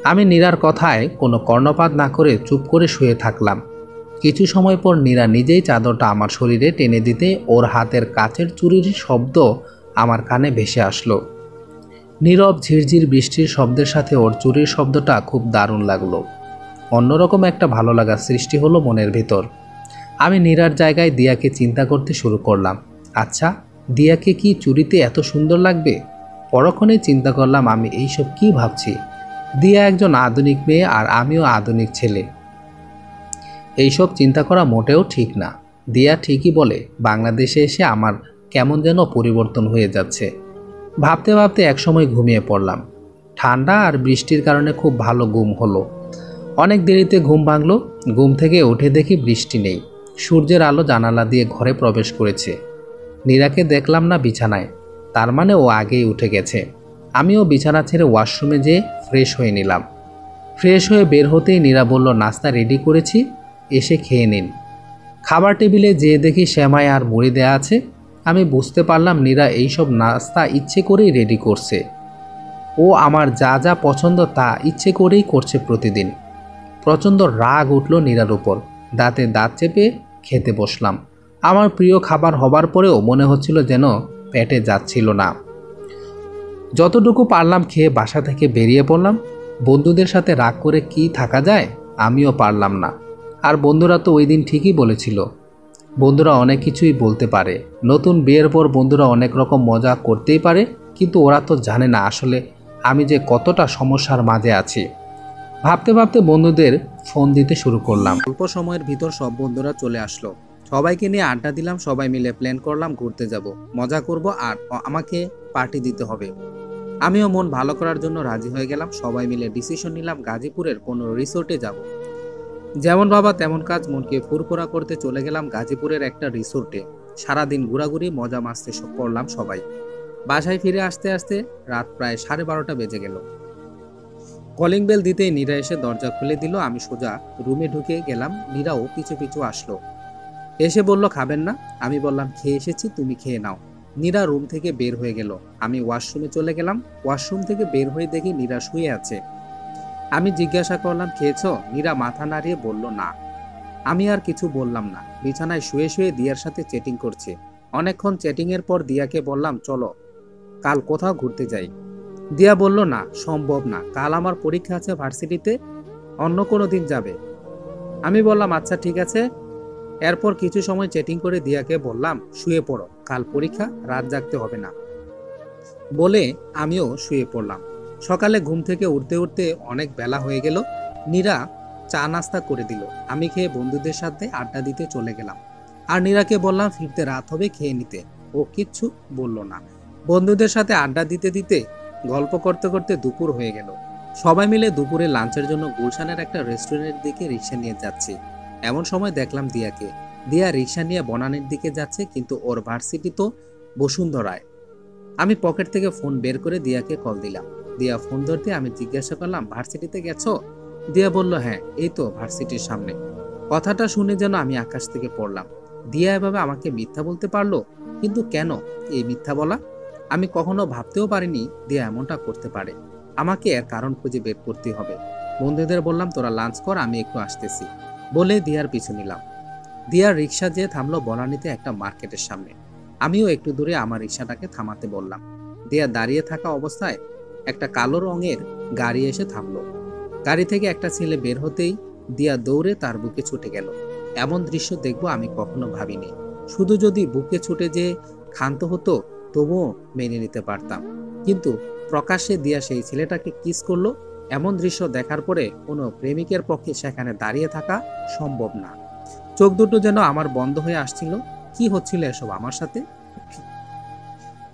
আমি নীরার কথায় কোনো কর্ণপাত না করে চুপ করে শুয়ে থাকলাম। কিছু সময় পর নীরা নিজেই চাদরটা আমার শরীরে টেনে দিতে ওর হাতের কাচের চুরির শব্দ আমার কানে ভেসে আসলো। নীরব ঝিরঝির বৃষ্টির শব্দের সাথে ওর চুরির শব্দটা খুব দারুণ লাগলো। অন্যরকম একটা ভালো লাগা সৃষ্টি হলো মনের ভেতর। আমি নীরার জায়গায় দিয়াকে চিন্তা করতে শুরু করলাম। আচ্ছা, দিয়াকে কি চুরিতে এত সুন্দর লাগবে? পরক্ষণেই চিন্তা করলাম, আমি এইসব কি ভাবছি? দিয়া একজন আধুনিক মেয়ে, আর আমিও আধুনিক ছেলে। এইসব চিন্তা করা মোটেও ঠিক না। দিয়া ঠিকই বলে, বাংলাদেশে এসে আমার কেমন যেন পরিবর্তন হয়ে যাচ্ছে। ভাবতে ভাবতে একসময় ঘুমিয়ে পড়লাম। ঠান্ডা আর বৃষ্টির কারণে খুব ভালো ঘুম হলো। অনেক দেরিতে ঘুম ভাঙলো। ঘুম থেকে উঠে দেখি বৃষ্টি নেই। সূর্যের আলো জানালা দিয়ে ঘরে প্রবেশ করেছে। নীরাকে দেখলাম না বিছানায়, তার মানে ও আগেই উঠে গেছে। আমিও বিছানা ছেড়ে ওয়াশরুমে যেয়ে ফ্রেশ হয়ে নিলাম। ফ্রেশ হয়ে বের হতেই নীরা বলল, নাস্তা রেডি করেছি, এসে খেয়ে নিন। খাবার টেবিলে যেয়ে দেখি সেমাই আর মুড়ি দেয়া আছে। আমি বুঝতে পারলাম নীরা এইসব নাস্তা ইচ্ছে করেই রেডি করছে। ও আমার যা যা পছন্দ তা ইচ্ছে করেই করছে প্রতিদিন। প্রচণ্ড রাগ উঠল নীরার উপর। দাঁতে দাঁত চেপে খেতে বসলাম। আমার প্রিয় খাবার হবার পরেও মনে হচ্ছিল যেন পেটে যাচ্ছিল না। যতটুকু পারলাম খেয়ে বাসা থেকে বেরিয়ে পড়লাম। বন্ধুদের সাথে রাগ করে কি থাকা যায়? আমিও পারলাম না। আর বন্ধুরা তো ওই দিন ঠিকই বলেছিল, বন্ধুরা অনেক কিছুই বলতে পারে। নতুন বিয়ের পর বন্ধুরা অনেক রকম মজা করতেই পারে, কিন্তু ওরা তো জানে না আসলে আমি যে কতটা সমস্যার মাঝে আছি। ভাবতে ভাবতে বন্ধুদের ফোন দিতে শুরু করলাম। অল্প সময়ের ভিতর সব বন্ধুরা চলে আসলো। সবাইকে নিয়ে আড্ডা দিলাম। সবাই মিলে প্ল্যান করলাম ঘুরতে যাব, মজা করব, আর আমাকে পার্টি দিতে হবে। আমিও মন ভালো করার জন্য রাজি হয়ে গেলাম। সবাই মিলে ডিসিশন নিলাম গাজীপুরের কোনো রিসোর্টে যাব। যেমন বাবা তেমন কাজ, মনকে ফুরফুরা করতে চলে গেলাম গাজীপুরের একটা রিসোর্টে। সারাদিন ঘোরাঘুরি মজা মাস্তি করলাম সবাই। বাসায় ফিরে আসতে আসতে রাত প্রায় 12:30 বেজে গেল। কলিং বেল দিতেই নীরা এসে দরজা খুলে দিল। আমি সোজা রুমে ঢুকে গেলাম। নীরাও পিছু পিছু আসলো। এসে বলল, খাবেন না? আমি বললাম, খেয়ে এসেছি, তুমি খেয়ে নাও। নীরা রুম থেকে বের হয়ে গেল। আমি ওয়াশরুমে চলে গেলাম। ওয়াশরুম থেকে বের হয়ে দেখি নীরা শুয়ে আছে। আমি জিজ্ঞাসা করলাম, খেয়েছো? নীরা মাথা নাড়িয়ে বলল, না। আমি আর কিছু বললাম না। বিছানায় শুয়ে শুয়ে দিয়ার সাথে চ্যাটিং করছে। অনেকক্ষণ চ্যাটিং এর পর দিয়াকে বললাম, চলো কাল কোথাও ঘুরতে যাই। দিয়া বলল, না, সম্ভব না, কাল আমার পরীক্ষা আছে ভার্সিটিতে, অন্য কোনো দিন যাবে। আমি বললাম, আচ্ছা ঠিক আছে। এরপর কিছু সময় চ্যাটিং করে দিয়াকে বললাম, শুয়ে পড়ো, কাল পরীক্ষা, রাত জাগতে হবে না। বলে আমিও শুয়ে পড়লাম। সকালে ঘুম থেকে উঠতে উঠতে অনেক বেলা হয়ে গেল। নীরা চা নাস্তা করে দিল। আমি খেয়ে বন্ধুদের সাথে আড্ডা দিতে চলে গেলাম। আর নীরাকে বললাম ফিরতে রাত হবে, খেয়ে নিতে। ও কিচ্ছু বলল না। বন্ধুদের সাথে আড্ডা দিতে দিতে গল্প করতে করতে দুপুর হয়ে গেল। সবাই মিলে দুপুরে লাঞ্চের জন্য গুলশানের একটা রেস্টুরেন্টের দিকে রিক্সা নিয়ে যাচ্ছি। এমন সময় দেখলাম দিয়াকে। দিয়া রিক্সা নিয়ে বনানীর দিকে যাচ্ছে, কিন্তু ওর ভার্সিটি তো বসুন্ধরায়। আমি পকেট থেকে ফোন বের করে দিয়াকে কল দিলাম। দিয়া ফোন ধরতে আমি জিজ্ঞাসা করলাম, ভার্সিটিতে গেছো? দিয়া বলল, হ্যাঁ, এই তো ভার্সিটির সামনে। কথাটা শুনে যেন আমি আকাশ থেকে পড়লাম। দিয়া এভাবে আমাকে মিথ্যা বলতে পারলো, কিন্তু কেন এই মিথ্যা বলা? আমি কখনো ভাবতেও পারিনি দিয়া এমনটা করতে পারে। আমাকে এর কারণ খুঁজে বের করতে হবে। বন্ধুদের বললাম, তোরা লাঞ্চ কর, আমি একটু আসতেছি। বলে দিয়ার পিছু নিলাম। দিয়ার রিক্সা যেয়ে থামলো বনানীতে একটা মার্কেটের সামনে। আমিও একটু দূরে আমার রিক্সাটাকে থামাতে বললাম। দিয়া দাঁড়িয়ে থাকা অবস্থায় একটা কালো রঙের গাড়ি এসে থামলো। গাড়ি থেকে একটা ছেলে বের হতেই দিয়া দৌড়ে তার বুকে ছুটে গেল। এমন দৃশ্য দেখবো আমি কখনো ভাবিনি। শুধু যদি বুকে ছুটে যে ক্ষান্ত হতো তবুও মেনে নিতে পারতাম, কিন্তু প্রকাশ্যে দিয়া সেই ছেলেটাকে কিস করলো। এমন দৃশ্য দেখার পরে কোনো প্রেমিকের পক্ষে সেখানে দাঁড়িয়ে থাকা সম্ভব না। চোখ দুটো যেন আমার বন্ধ হয়ে আসছিল। কি হচ্ছিল এসব আমার সাথে?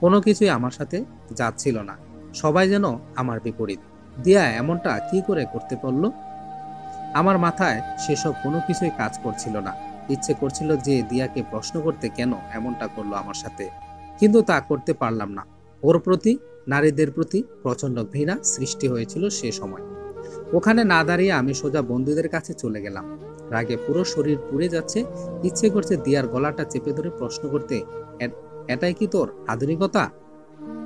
কোনো কিছুই আমার সাথে যাচ্ছিল না, সবাই যেন আমার বিপরীত। দিয়া এমনটা কি করে করতে পারল? আমার মাথায় সেসব কোনো কিছুই কাজ করছিল না। ইচ্ছে করছিল যে দিয়াকে প্রশ্ন করতে, কেন এমনটা করলো আমার সাথে, কিন্তু তা করতে পারলাম না। ওর প্রতি, নারীদের প্রতি প্রচন্ড ঘৃণা সৃষ্টি হয়েছিল সে সময়। ওখানে না দাঁড়িয়ে আমি সোজা বন্ধুদের কাছে চলে গেলাম। রাগে পুরো শরীর পুড়ে যাচ্ছে, ইচ্ছে করছে দিয়ার গলাটা চেপে ধরে প্রশ্ন করতে, এটাই কি তোর আধুনিকতা?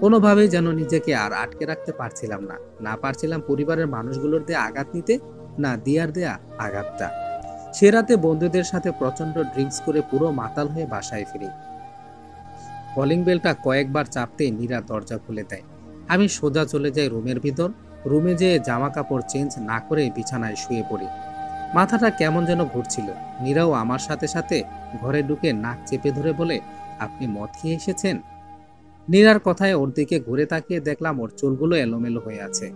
কোনোভাবেই যেন নিজেকে আর আটকে রাখতে পারছিলাম না। না পারছিলাম পরিবারের মানুষগুলোর দিয়ে আঘাত নিতে, না দিয়ার দেয়া আঘাতটা। সে রাতে বন্ধুদের সাথে প্রচন্ড ড্রিঙ্কস করে পুরো মাতাল হয়ে বাসায় ফিরি। কলিং বেলটা কয়েকবার চাপতে নীরা দরজা খুলে দেয়। আমি সোজা চলে যাই রুমের ভিতর। রুমে যেয়ে জামা কাপড় চেঞ্জ না করে বিছানায় শুয়ে পড়ি। মাথাটা কেমন যেন ঘুরছিল। নীরাও আমার সাথে সাথে ঘরে ঢুকে নাক চেপে ধরে বলে, আপনি মদ খেয়ে এসেছেন? নীরার কথায় ওর দিকে ঘুরে তাকিয়ে দেখলাম ওর চুলগুলো এলোমেলো হয়ে আছে,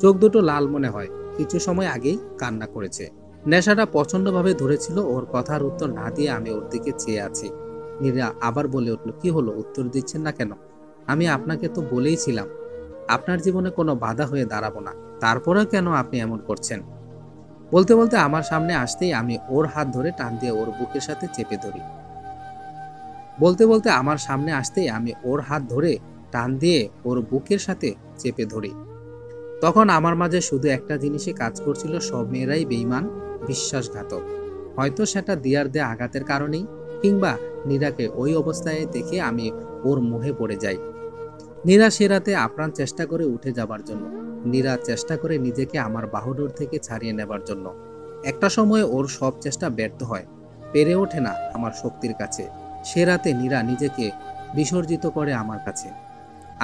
চোখ দুটো লাল মনে হয়, কিছু সময় আগেই কান্না করেছে। নেশাটা প্রচন্ডভাবে ধরেছিল। ওর কথার উত্তর না দিয়ে আমি ওর দিকে চেয়ে আছি। নীরা আবার বলে উঠল, কি হলো, উত্তর দিচ্ছেন না কেন? আমি আপনাকে তো বলেইছিলাম আপনার জীবনে কোনো বাধা হয়ে দাঁড়াবো না, তারপরেও কেন আপনি এমন করছেন? বলতে বলতে আমার সামনে আসতেই আমি ওর হাত ধরে টান দিয়ে ওর বুকের সাথে চেপে ধরি। বলতে বলতে আমার সামনে আসতেই আমি ওর হাত ধরে টান দিয়ে ওর বুকের সাথে চেপে ধরি। তখন আমার মাঝে শুধু একটা জিনিসই কাজ করছিল, সব মেয়েরাই বেঈমান, বিশ্বাসঘাতক। হয়তো সেটা দিয়ার দেয়া আঘাতের কারণেই, কিংবা নীরাকে ওই অবস্থায় দেখে আমি ওর মোহে পড়ে যাই। নীরা সে রাতে আপ্রাণ চেষ্টা করে উঠে যাবার জন্য, নীরা চেষ্টা করে নিজেকে আমার বাহুডোর থেকে ছাড়িয়ে নেবার জন্য। একটা সময় ওর সব চেষ্টা ব্যর্থ হয়, পেরে ওঠে না আমার শক্তির কাছে। সে রাতে নীরা নিজেকে বিসর্জিত করে আমার কাছে,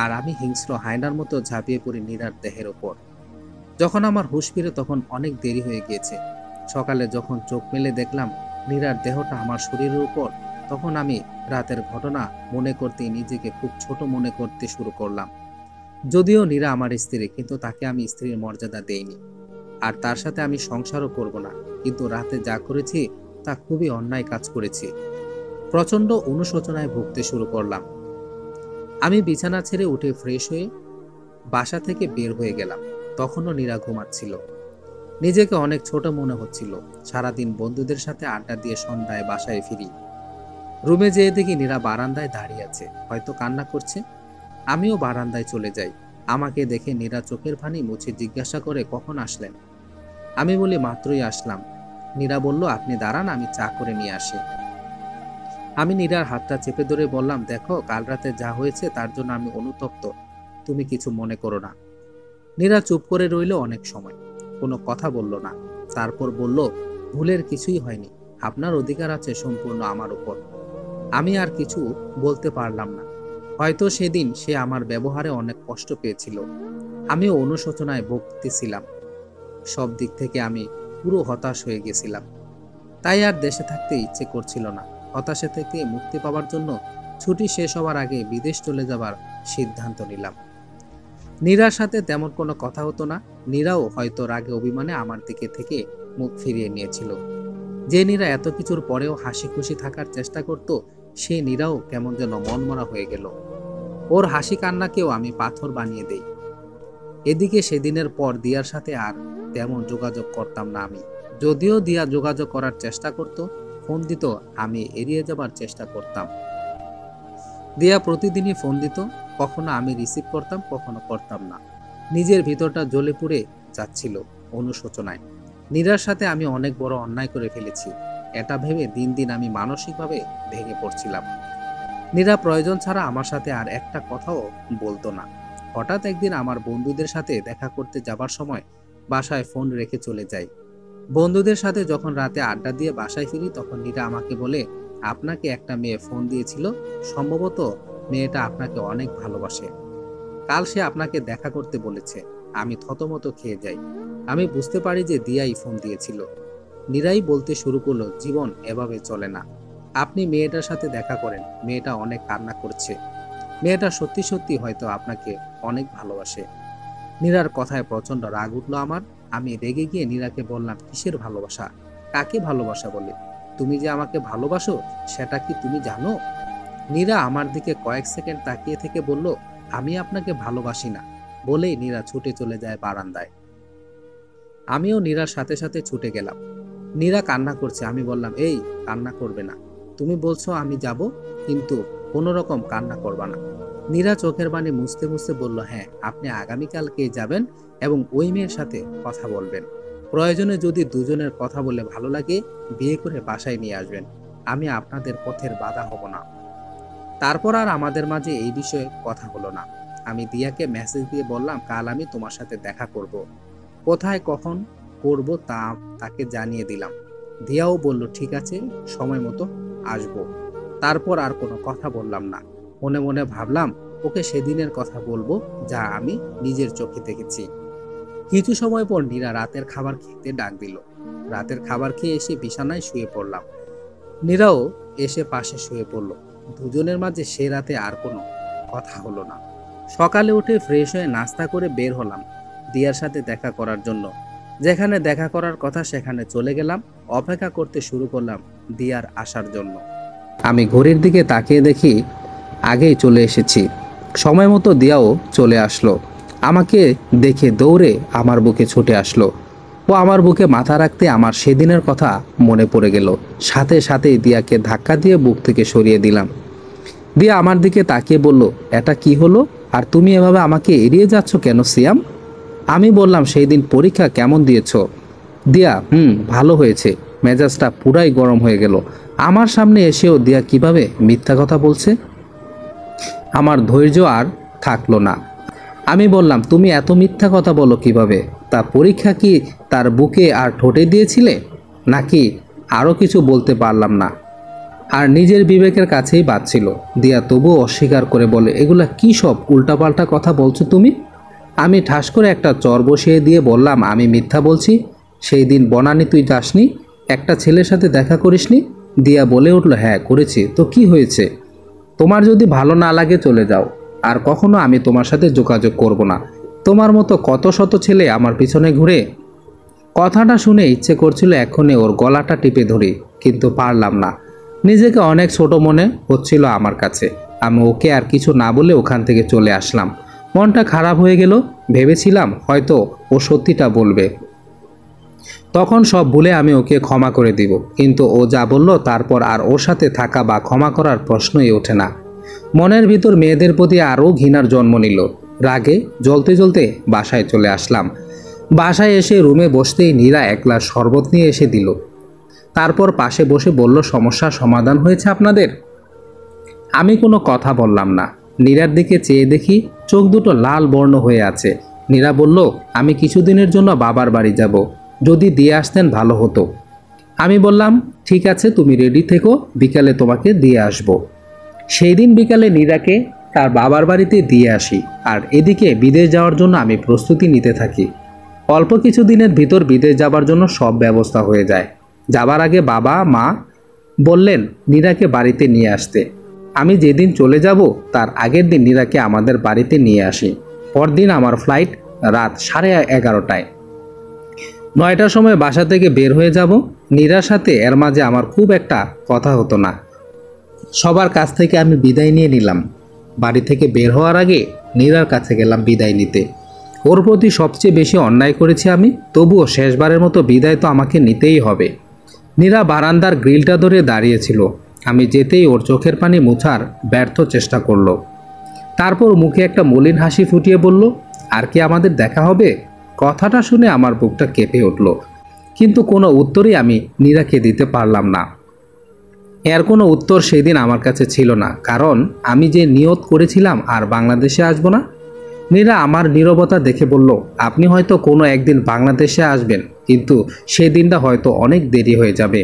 আর আমি হিংস্র হায়নার মতো ঝাঁপিয়ে পড়ি নীরার দেহের ওপর। যখন আমার হুঁশ ফিরে তখন অনেক দেরি হয়ে গিয়েছে। সকালে যখন চোখ মেলে দেখলাম নীরার দেহটা আমার শরীরের উপর, তখন আমি রাতের ঘটনা মনে করতে নিজেকে খুব ছোট মনে করতে শুরু করলাম। যদিও নীরা আমার স্ত্রী, কিন্তু তাকে আমি স্ত্রীর মর্যাদা দেইনি, আর তার সাথে আমি সংসারও করব না। কিন্তু রাতে যা করেছি তা খুবই অন্যায় কাজ করেছি। প্রচন্ড অনুশোচনায় ভুগতে শুরু করলাম। আমি বিছানা ছেড়ে উঠে ফ্রেশ হয়ে বাসা থেকে বের হয়ে গেলাম। তখনও নীরা ঘুমাচ্ছিল। নিজেকে অনেক ছোট মনে হচ্ছিল। সারাদিন বন্ধুদের সাথে আড্ডা দিয়ে সন্ধ্যায় বাসায় ফিরি। রুমে যেয়ে দেখি নীরা বারান্দায় দাঁড়িয়ে আছে, হয়তো কান্না করছে। আমিও বারান্দায় চলে যাই। আমাকে দেখে নীরা চোখের পানি মুছে জিজ্ঞাসা করে, কখন আসলেন? আমি বলি, মাত্রই আসলাম। নীরা বলল, আপনি দাঁড়ান, আমি চা করে নিয়ে আসি। আমি নীরার হাতটা চেপে ধরে বললাম, দেখো, কাল রাতে যা হয়েছে তার জন্য আমি অনুতপ্ত, তুমি কিছু মনে করো না। নীরা চুপ করে রইল অনেক সময়, কোনো কথা বলল না। তারপর বলল, ভুলের কিছুই হয়নি, আপনার অধিকার আছে সম্পূর্ণ আমার উপর। আমি আর কিছু বলতে পারলাম না। হয়তো সেদিন সে আমার ব্যবহারে অনেক কষ্ট পেয়েছিল। আমিও অনুশোচনায় ভুগতেছিলাম। সব দিক থেকে আমি পুরো হতাশ হয়ে গেছিলাম। তাই আর দেশে থাকতে ইচ্ছে করছিল না। হতাশা থেকে মুক্তি পাওয়ার জন্য ছুটি শেষ হওয়ার আগে বিদেশ চলে যাবার সিদ্ধান্ত নিলাম। নীরার সাথে তেমন কোনো কথা হতো না। নীরাও হয়তো রাগে অভিমানে আমার দিকে থেকে মুখ ফিরিয়ে নিয়েছিল। যে নীরা এত কিছুর পরেও হাসি খুশি থাকার চেষ্টা করত, সেই নীরাও কেমন যেন মনমরা হয়ে গেল। ওর হাসি কান্নাকেও আমি পাথর বানিয়ে দেই। এদিকে সেদিনের পর দিয়ার সাথে আর তেমন যোগাযোগ করতাম না আমি। যদিও দিয়া যোগাযোগ করার চেষ্টা করত, ফোন দিত, আমি এড়িয়ে যাবার চেষ্টা করতাম। দিয়া প্রতিদিনই ফোন দিত, কখনো আমি রিসিভ করতাম, কখনো করতাম না। নিজের ভিতরটা জ্বলে পুড়ে যাচ্ছিল অনুশোচনায়। নীরার সাথে আমি অনেক বড় অন্যায় করে ফেলেছি, এটা ভেবে দিন দিন আমি মানসিকভাবে ভেঙে পড়ছিলাম। নীরা প্রয়োজন ছাড়া আমার সাথে আর একটা কথাও বলতো না। হঠাৎ একদিন আমার বন্ধুদের সাথে দেখা করতে যাবার সময় বাসায় ফোন রেখে চলে যাই। বন্ধুদের সাথে যখন রাতে আড্ডা দিয়ে বাসায় ফিরি, তখন নীরা আমাকে বলে, আপনাকে একটা মেয়ে ফোন দিয়েছিল, সম্ভবত মেয়েটা আপনাকে অনেক ভালোবাসে, কাল সে আপনাকে দেখা করতে বলেছে। আমি থতমত খেয়ে যাই। আমি বুঝতে পারি যে দিয়াই ফোন দিয়েছিল। নীরাই বলতে শুরু করলো, জীবন এভাবে চলে না, আপনি মেয়েটার সাথে দেখা করেন, মেয়েটা অনেক কান্না করছে, মেয়েটা সত্যি সত্যি হয়তো আপনাকে অনেক ভালোবাসে। নীরার কথায় প্রচন্ড রাগ উঠলো আমার। আমি রেগে গিয়ে নীরাকে বললাম, কিসের ভালোবাসা, কাকে ভালোবাসা বলে? তুমি যে আমাকে ভালোবাসো সেটা কি তুমি জানো? নীরা আমার দিকে কয়েক সেকেন্ড তাকিয়ে থেকে বলল, আমি আপনাকে ভালোবাসি না, বলেই নীরা ছুটে চলে যায় বারান্দায়। আমিও নীরার সাথে সাথে ছুটে গেলাম। নীরা কান্না করছে। আমি বললাম, এই কান্না করবে না, তুমি বলছো আমি যাব, কিন্তু কোনো রকম কান্না করবা না। নীরা চোখের পানি মুছতে মুছতে বলল, হ্যাঁ, আপনি আগামীকালকে যাবেন এবং ওই মেয়ের সাথে কথা বলবেন। প্রয়োজনে যদি দুজনের কথা বলে ভালো লাগে, বিয়ে করে বাসায় নিয়ে আসবেন। আমি আপনাদের পথের বাধা হব না। তারপর আর আমাদের মাঝে এই বিষয়ে কথা হলো না। আমি দিয়াকে মেসেজ দিয়ে বললাম, কাল আমি তোমার সাথে দেখা করব। কোথায় কখন করব তা তাকে জানিয়ে দিলাম। দিয়াও বলল, ঠিক আছে, সময় মতো আসবো। তারপর আর কোনো কথা বললাম না। মনে মনে ভাবলাম, ওকে সেদিনের কথা বলবো যা আমি নিজের চোখে দেখেছি। কিছু সময় পর নীরা রাতের খাবার খেতে ডাক দিল। রাতের খাবার খেয়ে এসে বিছানায় শুয়ে পড়লাম। নীরাও এসে পাশে শুয়ে পড়ল। দুজনের মাঝে সে রাতে আর কোনো কথা হলো না। সকালে উঠে ফ্রেশ হয়ে নাস্তা করে বের হলাম দিয়ার সাথে দেখা করার জন্য। যেখানে দেখা করার কথা সেখানে চলে গেলাম। অপেক্ষা করতে শুরু করলাম দিয়ার আসার জন্য। আমি ঘড়ির দিকে তাকিয়ে দেখি আগেই চলে এসেছি। সময় মতো দিয়াও চলে আসলো। আমাকে দেখে দৌড়ে আমার বুকে ছুটে আসলো। ও আমার বুকে মাথা রাখতে আমার সেদিনের কথা মনে পড়ে গেল। সাথে সাথেই দিয়াকে ধাক্কা দিয়ে বুক থেকে সরিয়ে দিলাম। দিয়া আমার দিকে তাকিয়ে বলল, এটা কি হলো, আর তুমি এভাবে আমাকে এড়িয়ে যাচ্ছ কেন সিয়াম? আমি বললাম, সেই দিন পরীক্ষা কেমন দিয়েছ? দিয়া, ভালো হয়েছে। মেজাজটা পুরাই গরম হয়ে গেল। আমার সামনে এসেও দিয়া কিভাবে মিথ্যা কথা বলছে। আমার ধৈর্য আর থাকলো না। আমি বললাম, তুমি এত মিথ্যা কথা বলো কিভাবে? তা পরীক্ষা কি তার বুকে আর ঠোঁটে দিয়েছিলে, নাকি আরও কিছু? বলতে পারলাম না, আর নিজের বিবেকের কাছেই বাঁচছিল। দিয়া তবুও অস্বীকার করে বলে, এগুলা কি সব উল্টাপাল্টা কথা বলছো তুমি? আমি ঠাস করে একটা চর বসিয়ে দিয়ে বললাম, আমি মিথ্যা বলছি? সেই দিন বনানী তুই যাসনি, একটা ছেলের সাথে দেখা করিসনি? দিয়া বলে উঠল, হ্যাঁ করেছি, তো কি হয়েছে? তোমার যদি ভালো না লাগে চলে যাও, আর কখনো আমি তোমার সাথে যোগাযোগ করব না। তোমার মতো কত শত ছেলে আমার পিছনে ঘুরে। কথাটা শুনে ইচ্ছে করছিল এখনই ওর গলাটা টিপে ধরি, কিন্তু পারলাম না। নিজেকে অনেক ছোট মনে হচ্ছিল আমার কাছে। আমি ওকে আর কিছু না বলে ওখান থেকে চলে আসলাম। মনটা খারাপ হয়ে গেল। ভেবেছিলাম হয়তো ও সত্যিটা বলবে, তখন সব ভুলে আমি ওকে ক্ষমা করে দিব। কিন্তু ও যা বলল তারপর আর ওর সাথে থাকা বা ক্ষমা করার প্রশ্নই ওঠে না। মনের ভিতর মেয়েদের প্রতি আরও ঘৃণার জন্ম নিল। রাগে জ্বলতে জ্বলতে বাসায় চলে আসলাম। বাসায় এসে রুমে বসতেই নীরা এক গ্লাস শরবত নিয়ে এসে দিল। তারপর পাশে বসে বলল, সমস্যার সমাধান হয়েছে আপনাদের? আমি কোনো কথা বললাম না। নীরার দিকে চেয়ে দেখি চোখ দুটো লাল বর্ণ হয়ে আছে। নীরা বলল, আমি কিছুদিনের জন্য বাবার বাড়ি যাব, যদি দিয়ে আসতেন ভালো হতো। আমি বললাম, ঠিক আছে, তুমি রেডি থেকো, বিকালে তোমাকে দিয়ে আসব। সেই দিন বিকালে নীরাকে তার বাবার বাড়িতে দিয়ে আসি, আর এদিকে বিদেশ যাওয়ার জন্য আমি প্রস্তুতি নিতে থাকি। অল্প কিছু দিনের ভিতর বিদেশ যাবার জন্য সব ব্যবস্থা হয়ে যায়। যাবার আগে বাবা মা বললেন নীরাকে বাড়িতে নিয়ে আসতে। আমি যেদিন চলে যাব তার আগের দিন নীরাকে আমাদের বাড়িতে নিয়ে আসি। পরদিন আমার ফ্লাইট রাত 11:30টায়। 9টার সময় বাসা থেকে বের হয়ে যাব। নীরার সাথে এর মাঝে আমার খুব একটা কথা হতো না। সবার কাছ থেকে আমি বিদায় নিয়ে নিলাম। বাড়ি থেকে বের হওয়ার আগে নীরার কাছে গেলাম বিদায় নিতে। ওর প্রতি সবচেয়ে বেশি অন্যায় করেছি আমি, তবুও শেষবারের মতো বিদায় তো আমাকে নিতেই হবে। নীরা বারান্দার গ্রিলটা ধরে দাঁড়িয়েছিল। আমি যেতেই ওর চোখের পানি মোছার ব্যর্থ চেষ্টা করলো। তারপর মুখে একটা মলিন হাসি ফুটিয়ে বলল, আর কি আমাদের দেখা হবে? কথাটা শুনে আমার বুকটা কেঁপে উঠল, কিন্তু কোনো উত্তরই আমি নীরাকে দিতে পারলাম না। এর কোনো উত্তর সেদিন আমার কাছে ছিল না, কারণ আমি যে নিয়ত করেছিলাম আর বাংলাদেশে আসব না। নীরা আমার নীরবতা দেখে বলল, আপনি হয়তো কোনো একদিন বাংলাদেশে আসবেন, কিন্তু সেই দিনটা হয়তো অনেক দেরি হয়ে যাবে।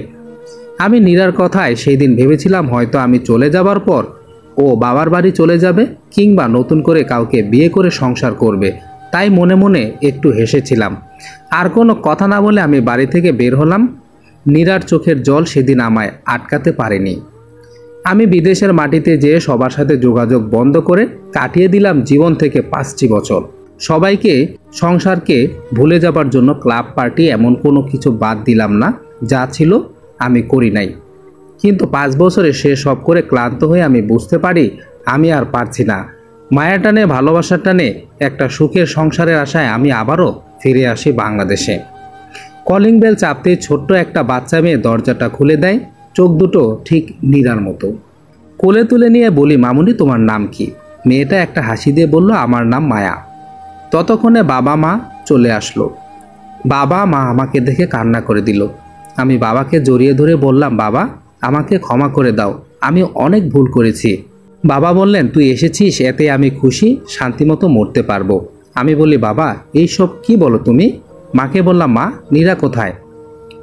আমি নীরার কথায় সেই দিন ভেবেছিলাম হয়তো আমি চলে যাবার পর ও বাবার বাড়ি চলে যাবে, কিংবা নতুন করে কাউকে বিয়ে করে সংসার করবে। তাই মনে মনে একটু হেসেছিলাম। আর কোনো কথা না বলে আমি বাড়ি থেকে বের হলাম। নীরার চোখের জল সেদিন আমায় আটকাতে পারেনি। আমি বিদেশের মাটিতে যেয়ে সবার সাথে যোগাযোগ বন্ধ করে কাটিয়ে দিলাম জীবন থেকে 5টি বছর। সবাইকে, সংসারকে ভুলে যাবার জন্য ক্লাব পার্টি এমন কোনো কিছু বাদ দিলাম না, যা ছিল আমি করি নাই। কিন্তু 5 বছরে সে সব করে ক্লান্ত হয়ে আমি বুঝতে পারি আমি আর পারছি না। মায়া টানে, ভালোবাসার টানে, একটা সুখের সংসারের আশায় আমি আবারও ফিরে আসি বাংলাদেশে। কলিং বেল চাপতেই ছোট্ট একটা বাচ্চা মেয়ে দরজাটা খুলে দেয়, চোখ দুটো ঠিক নীরার মতো। কোলে তুলে নিয়ে বলি, মামুনি তোমার নাম কি? মেয়েটা একটা হাসি দিয়ে বলল, আমার নাম মায়া। ততক্ষণে বাবা মা চলে আসলো। বাবা মা আমাকে দেখে কান্না করে দিল। আমি বাবাকে জড়িয়ে ধরে বললাম, বাবা আমাকে ক্ষমা করে দাও, আমি অনেক ভুল করেছি। বাবা বললেন, তুই এসেছিস এতে আমি খুশি, শান্তিমতো মরতে পারবো। আমি বলি, বাবা এইসব কি বলো তুমি? মাকে বললাম, মা নীরা কোথায়?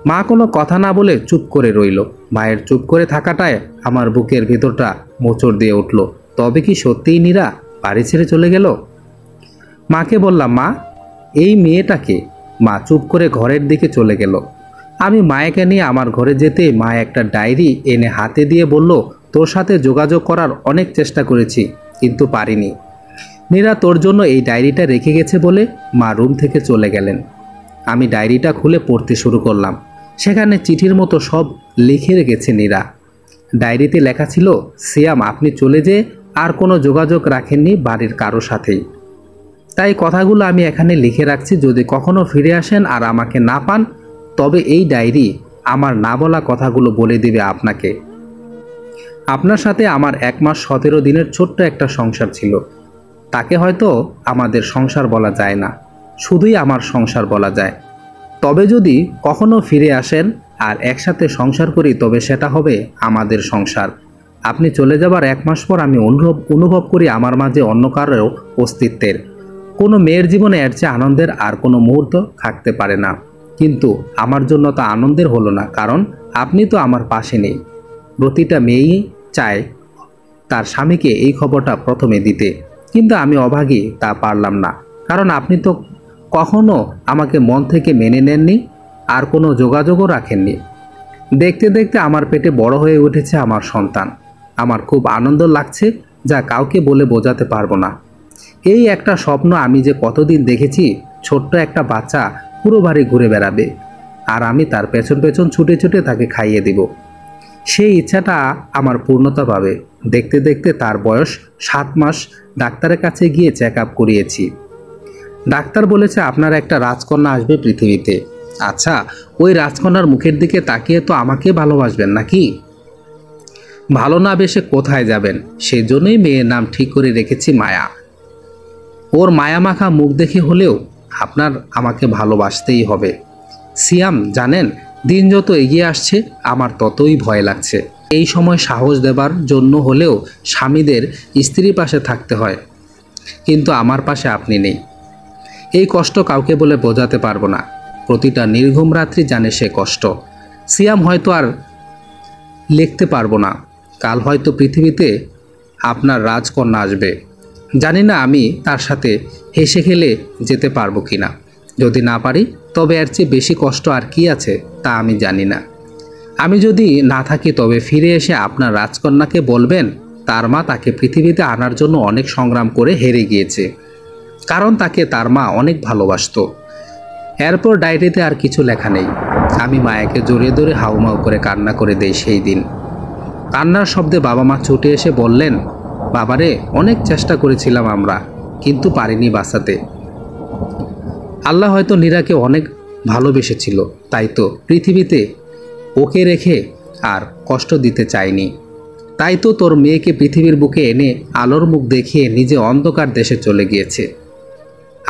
মা কোনো কথা না বলে চুপ করে রইল। মায়ের চুপ করে থাকাটায় আমার বুকের ভিতরটা মোচড় দিয়ে উঠল। তবে কি সত্যিই নীরা বাড়ি ছেড়ে চলে গেল? মাকে বললাম, মা এই মেয়েটাকে। মা চুপ করে ঘরের দিকে চলে গেল। আমি মায়াকে নিয়ে আমার ঘরে যেতে মা একটা ডায়েরি এনে হাতে দিয়ে বলল, তোর সাথে যোগাযোগ করার অনেক চেষ্টা করেছি কিন্তু পারিনি। নীরা তোর জন্য এই ডায়েরিটা রেখে গেছে বলে মা রুম থেকে চলে গেলেন। আমি ডায়েরিটা খুলে পড়তে শুরু করলাম। সেখানে চিঠির মতো সব লিখে রেখেছে নীরা। ডায়েরিতে লেখা ছিল, সিয়াম আপনি চলে যেয়ে আর কোনো যোগাযোগ রাখেননি বাড়ির কারো সাথেই। তাই কথাগুলো আমি এখানে লিখে রাখছি, যদি কখনো ফিরে আসেন আর আমাকে না পান তবে এই ডায়েরি আমার না বলা কথাগুলো বলে দিবে আপনাকে। আপনার সাথে আমার 1 মাস 17 দিনের ছোট্ট একটা সংসার ছিল। তাকে হয়তো আমাদের সংসার বলা যায় না, শুধুই আমার সংসার বলা যায়। তবে যদি কখনো ফিরে আসেন আর একসাথে সংসার করি তবে সেটা হবে আমাদের সংসার। আপনি চলে যাবার 1 মাস পর আমি অনুভব করি আমার মাঝে অন্য কারো অস্তিত্বের। কোনো মেয়ের জীবনে এর চেয়ে আনন্দের আর কোনো মুহূর্ত থাকতে পারে না। কিন্তু আমার জন্য তা আনন্দের হলো না, কারণ আপনি তো আমার পাশে নেই। প্রতিটা মেয়েই চায় তার স্বামীকে এই খবরটা প্রথমে দিতে, কিন্তু আমি অভাগী, তা পারলাম না। কারণ আপনি তো কখনো আমাকে মন থেকে মেনে নেননি আর কোনো যোগাযোগও রাখেননি। দেখতে দেখতে আমার পেটে বড় হয়ে উঠেছে আমার সন্তান। আমার খুব আনন্দ লাগছে, যা কাউকে বলে বোঝাতে পারবো না। এই একটা স্বপ্ন আমি যে কতদিন দেখেছি, ছোট্ট একটা বাচ্চা পুরো বাড়ি ঘুরে বেড়াবে আর আমি তার পেছন পেছন ছুটে ছুটে তাকে খাইয়ে দিব। সেই ইচ্ছাটা আমার পূর্ণতা পাবে। দেখতে দেখতে তার বয়স 7 মাস। ডাক্তারের কাছে গিয়ে চেক আপ করিয়েছি। ডাক্তার বলেছে আপনার একটা রাজকন্যা আসবে পৃথিবীতে। আচ্ছা, ওই রাজকন্যার মুখের দিকে তাকিয়ে তো আমাকে ভালোবাসবেন নাকি? ভালো না বেশে কোথায় যাবেন? সেজন্যই মেয়ের নাম ঠিক করে রেখেছি মায়া। ওর মায়ামাখা মুখ দেখে হলেও আপনার আমাকে ভালোবাসতেই হবে। সিয়াম জানেন, দিন যত এগিয়ে আসছে আমার ততই ভয় লাগছে। এই সময় সাহস দেবার জন্য হলেও স্বামীদের স্ত্রীর পাশে থাকতে হয়, কিন্তু আমার পাশে আপনি নেই। এই কষ্ট কাউকে বলে বোঝাতে পারবো না। প্রতিটা নির্ঘুম রাত্রি জানে সে কষ্ট। সিয়াম হয়তো আর লিখতে পারবো না। কাল হয়তো পৃথিবীতে আপনার রাজকন্যা আসবে। জানি না আমি তার সাথে হেসে খেলে যেতে পারবো কিনা। যদি না পারি তবে এর চেয়ে বেশি কষ্ট আর কি আছে তা আমি জানি না। আমি যদি না থাকি তবে ফিরে এসে আপনার রাজকন্যাকে বলবেন তার মা তাকে পৃথিবীতে আনার জন্য অনেক সংগ্রাম করে হেরে গিয়েছে, কারণ তাকে তার মা অনেক ভালোবাসত। এরপর ডায়েরিতে আর কিছু লেখা নেই। আমি মায়াকে জড়িয়ে ধরে হাউমাউ করে কান্না করে দেই। সেই দিন কান্নার শব্দে বাবা মা ছুটে এসে বললেন, বাবারে অনেক চেষ্টা করেছিলাম আমরা, কিন্তু পারিনি বাঁচাতে। আল্লাহ হয়তো নীরাকে অনেক ভালোবেসেছিল, তাই তো পৃথিবীতে ওকে রেখে আর কষ্ট দিতে চায়নি। তাই তো তোর মেয়েকে পৃথিবীর বুকে এনে আলোর মুখ দেখিয়ে নিজে অন্ধকার দেশে চলে গিয়েছে।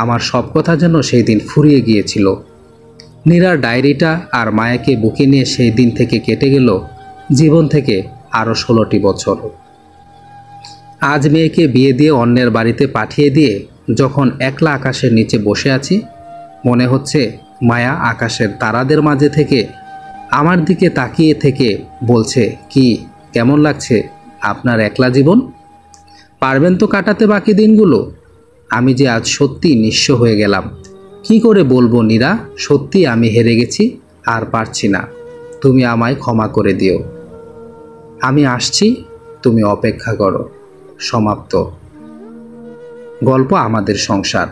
আমার সব কথা যেন সেই দিন ফুরিয়ে গিয়েছিল। নীরার ডায়েরিটা আর মায়াকে বুকে নিয়ে সেই দিন থেকে কেটে গেল জীবন থেকে আরও 16টি বছর। আজ মেয়েকে বিয়ে দিয়ে অন্যের বাড়িতে পাঠিয়ে দিয়ে যখন একলা আকাশের নিচে বসে আছি, মনে হচ্ছে মায়া আকাশের তারাদের মাঝে থেকে আমার দিকে তাকিয়ে থেকে বলছে, কি কেমন লাগছে আপনার একলা জীবন? পারবেন তো কাটাতে বাকি দিনগুলো? আমি যে আজ সত্যি নিঃস্ব হয়ে গেলাম। কি করে বলবো নীরা, সত্যি আমি হেরে গেছি, আর পারছি না। তুমি আমায় ক্ষমা করে দিও। আমি আসছি, তুমি অপেক্ষা করো। সমাপ্ত। গল্প আমাদের সংসার।